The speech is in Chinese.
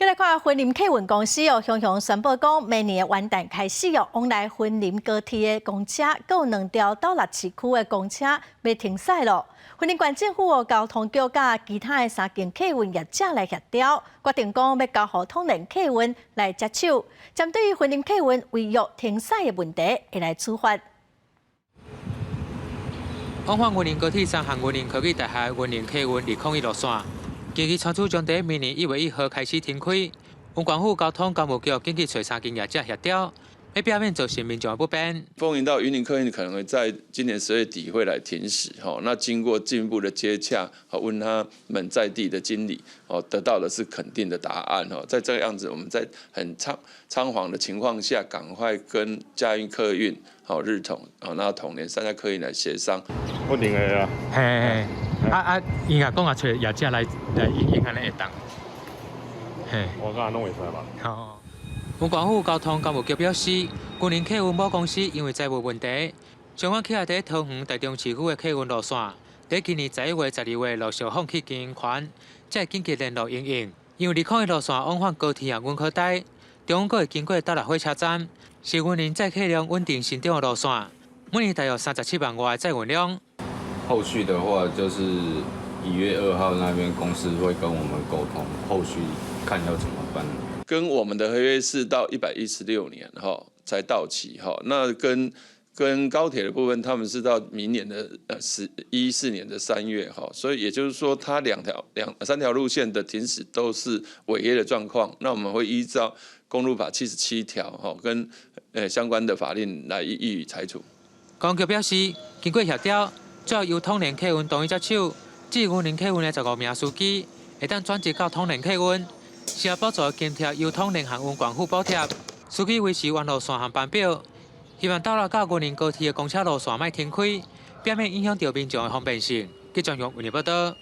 再来看云林客运公司哦，雄雄宣布讲，明年的元旦开始哦，往来云林高铁的公车，还有2条到6市区的公车要停驶咯。云林县政府哦，交通局甲其他的3间客运业者来协调，决定讲要交予统联客运来接手，针对于云林客运违约停驶的问题，会来处罚。往返云林高铁站和云林科技大厦云林客运201路线。近期传出将在明年1月1号开始停开，文管府交通工务局紧急找3间业者协调，要避免造成民众的不便。丰原到云林客运可能会在今年10月底会来停驶，那经过进一步的接洽，问他们在地的经理，得到的是肯定的答案，在这个样子，我们在很仓皇的情况下，赶快跟嘉运客运、日统、那统联3家客运来协商。我定的啊。嘿。伊也讲找业者来应安尼会当。嘿，我讲拢会使吧。好。文管府交通工务局表示，云林客运母公司因为债务问题，相关企业在桃园、台中市区的客运路线，在今年11月、12月陆续放弃经营权，才紧急联络营运。因为201路线往返高铁和云科大，中间会经过大陆火车站，是云林载客量稳定成长的路线，每年大约37万外的载运量。后续的话，就是1月2号那边公司会跟我们沟通，后续看要怎么办。跟我们的合约是到116年才到期那跟高铁的部分，他们是到明年的14年的3月所以也就是说，它3条路线的停驶都是违约的状况。那我们会依照公路法77条跟相关的法令来予以裁处。公局表示，经过协调，最后由统联客运同意接手，至于云林客运的15名司机，会当转接到统联客运，社补助津贴由统联和云管府补贴，司机维持原路线和班表。希望到了到云林高铁的公车路线莫停开，避免影响到民众的方便性。记者用为你报道。